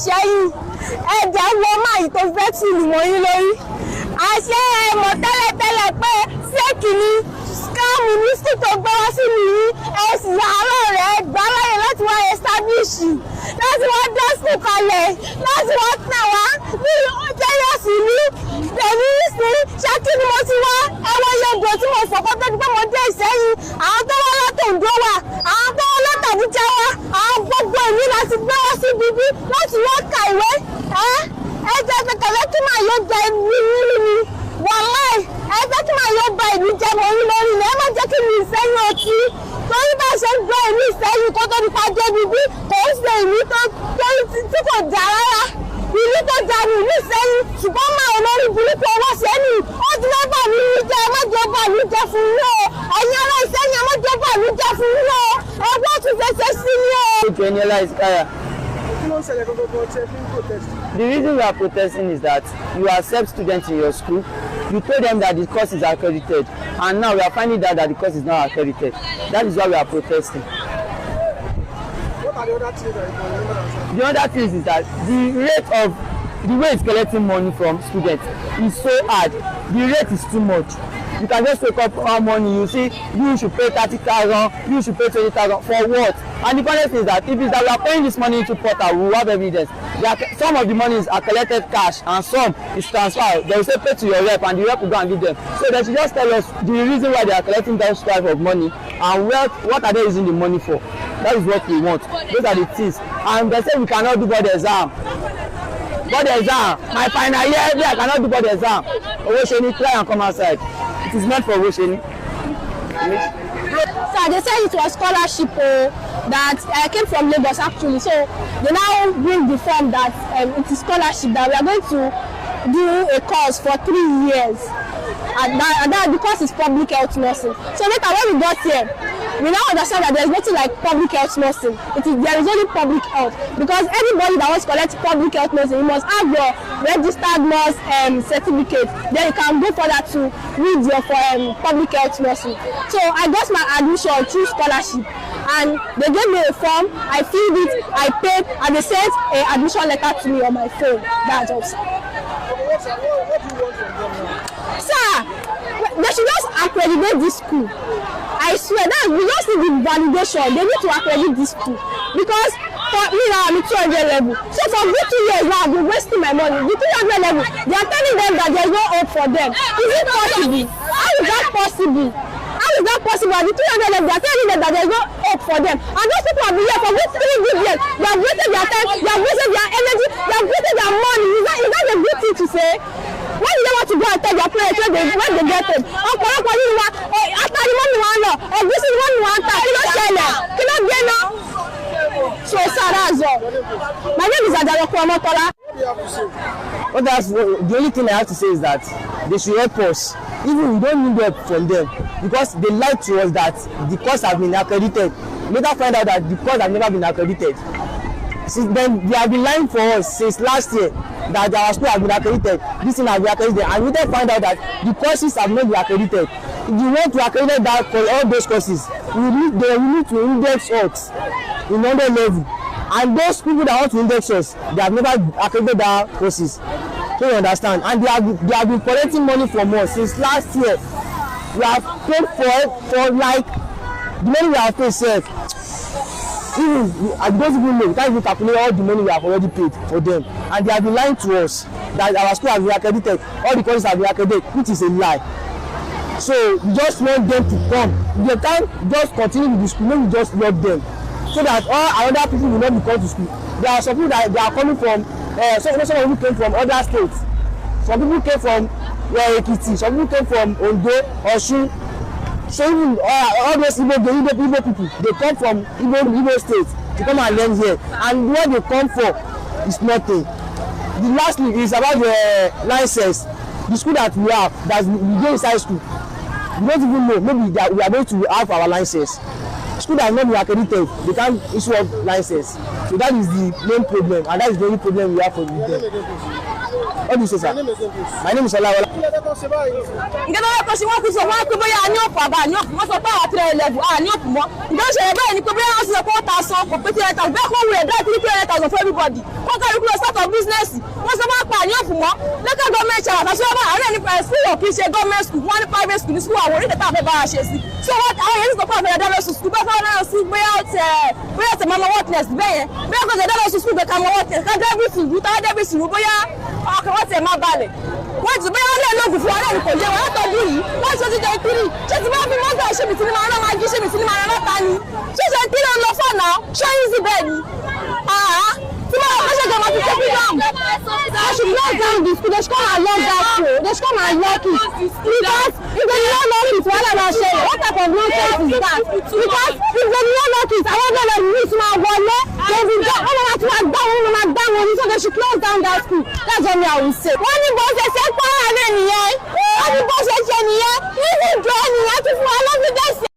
Ìṣẹ́yìn ẹ̀jẹ̀ wo máa yìí tó fẹ́ tì lù wọ́n yín lórí àṣẹ ẹ̀mọ̀ tẹ́lẹ̀tẹ́lẹ̀ pé fẹ́ẹ̀kì ni scam ní sí tó gbé wá sí nìyí ẹ̀sìn àárọ̀ rẹ̀ gbá láyè láti wá establish láti wá dá school kalẹ̀ láti wá tẹ̀ wá ní jẹ́yọ̀sì ìlú tẹ̀mí sí Ṣákí ni mo ti wá ẹwọ́ yọ̀gbọ tí mo fọ̀kọ́ tó gbé mo dé Ìṣẹ́yìn àwọn tó wá látòǹdó wà àwọn tó wá látàbújá wà àwọn gbogbo ìlú láti gbé wá sí bíbí láti wá kàwé ẹ jẹ́ kẹ̀kẹ́ kí màá yóò jẹ ìlú mi wàláì ẹ jẹ́ kí màá yóò ba ìlú jẹ mọ́ orí lórí ni ẹ má jẹ́ kí mi Ìṣẹ́yìn ọtí torí bá ṣe ń gbé ìlú Ìṣẹ́yìn kó tó nípa jẹ́ bíbí kò ń ṣe ìlú tí kò dá rárá ìlú tó dá ní ìlú Ìṣẹ́yìn ṣùgbọ́n máa olórí burúkú ọwọ́ ṣe ní ó ti fẹ́ bà mí jẹ́ ẹ má jẹ́ bà mí jẹ́ fún yín o ẹ̀yin ará Ìṣẹ́yìn ẹ má jẹ́ bà mí jẹ́ fún yín o ẹgbẹ́ tún fẹsẹ̀ sí yín o. The reason we are protesting is that you accept students in your school, you told them that the course is accredited, and now we are finding out that the course is not accredited. That is why we are protesting. What are the other things that you can remember? The other thing is that the way it's collecting money from students is so hard. The rate is too much. You can just wake up one morning, you see, you should pay 30,000, you should pay 20,000 for what? And the funny thing is that if it's that we are paying this money into portal, we will have evidence. Some of the monies are collected cash and some is transferred. They will say pay to your rep and the rep will go and give them. So they should just tell us the reason why they are collecting that type of money and what are they using the money for. That is what we want. Those are the things. And they say we cannot do board exam. Board exam. My final year, I cannot do board exam. Owosheni, try and come outside. It is meant for Owosheni. So they said it was scholarship that came from Lagos actually. So they now bring the form that it is scholarship that we are going to do a course for 3 years. And that the course is public health nursing. So later when we got here, we now understand that there is nothing like public health nursing. There is only public health because anybody that wants to collect public health nursing, you must have your registered nurse certificate. Then you can go further to read your public health nursing. So I got my admission through scholarship, and they gave me a form. I filled it, I paid, and they sent an admission letter to me on my phone. That's all. What do you want from them now? Sir, they should just accredit this school. I swear that we just need the validation. They need to accredit this school because for me now I'm 200 level. So for good 2 years now I've been wasting my money. The 200 level, they are telling them that there is no hope for them. Is it possible? How is that possible? How is that possible? At the 200 level, they are telling them that there is no hope for them. And those people have been here for good 3 good years. They have wasted their time, they have wasted their energy, they have wasted their money. Is that a good thing to say? When do they want to go and tell their parents when they get it? Ọ̀pọ̀lọpọ̀ nínú wa àtàrí mọ́mí wa ń lọ ẹ̀gbẹ́sì mọ́mí wa ń ta kí ló ṣẹlẹ̀ kí ló gbé náà. So Sarazo, my name is Adaroko Omotola. Well, the only thing I have to say is that they should help us. Even we don't need help from them because they lied to us that the course has been accredited. Later find out that the course has never been accredited. Since then, they have been lying for us since last year that our school has been accredited. This thing has been accredited, and we then find out that the courses have not been accredited. If you want to accredit that for all those courses, we need to index us in 100 level. And those people that want to index us, they have never accredited their courses. So you understand? And they have been collecting money from us since last year. We have paid for like the money we have paid safe. Even I don't even know, we can't even calculate all the money we have already paid for them. And they have been lying to us that our school has been accredited, all the courses have been accredited, which is a lie. So we just want them to come. They can't just continue with the school, maybe we just love them. So that all other people will not be come to school. There are some people that they are coming from, some people came from other states. Some people came from Ekiti, some people came from Ondo, Osun. So even all those Igbo people, they come from Igbo states to come and learn here. And what they come for is nothing. The lastly is about the license. The school that we have, that's we go inside school. We don't even know. Maybe that we are going to have our license. School that not be accredited, they can't issue a license. So that is the main problem, and that is the only problem we have for them. What do you say, sir? My name is Olawola. Nǹkan tó yẹ kó ṣe wọ́n kú sọ wọ́n pé bóyá ní òpó àbá ní òpó wọ́n sọ pé àwọn 3 level ní òpó mọ́. Nǹkan ṣe bẹ́ẹ̀ ni pé bóyá wọ́n sọ pé wọ́n ta san kò pé 300,000 bẹ́ẹ̀ kó wúrẹ̀ dá 300,000 for everybody. Kó kárí kúrò start of business. Wọ́n sọ wọ́n pa ní òpó mọ́. Local government ṣe àtàṣe ọba àwọn ẹni school ò kì í ṣe government school wọ́n ní private school ní school àwọn orílẹ̀ tá a fẹ́ bá a ṣe sí. So wọ́n àwọn yẹn sọ pé àwọn ẹ̀dá lọ sí school bá fẹ́ náà sí bóyá tẹ̀ mọ́ worthless bẹ́ẹ̀ yẹn. Bóyá kò ṣe ẹ̀dá lọ sí school bẹ́ẹ̀ ká mọ́ worthless ká débì sùúrù tá débì sùúrù bóyá ọkàn wọ́n tẹ̀ má balẹ̀. Wọ́n ti bóyá lẹ́ẹ̀ lóògùn fún ọlẹ́rìí kò jẹ́ wọn látọ̀dún yìí wọ́n ṣe ti jẹ́ ìkírí ṣé ti bá fi mọ́tò ṣe mi sí ni máa jí ṣe mi sí ni máa rán lọ́ta ni ṣé ṣe kí ló ń lọ fọ́nà ṣé yín sí bẹ́ẹ̀ ni tí wọ́n wọ́n ṣe jọmọ ti ṣe freedom I should lock down the school they should come and lock that school they should come and lock it because if they no lock it wọ́n lè máa ṣe what type of nonsense is that because if they no lock it àwọn ọ̀dọ́ lè ní ìtumọ̀ wọlé they will go wọ́n máa tún máa gbá wọn ní so they should close down that school that's what I will say. wọ́n ní bó ṣe ṣe pọ́nrán rẹ̀ nìyẹn wọ́n ní bó ṣe ṣe nìyẹn ní ìjọ nìyẹn ti fún wa lọ́fíìdẹ́sì.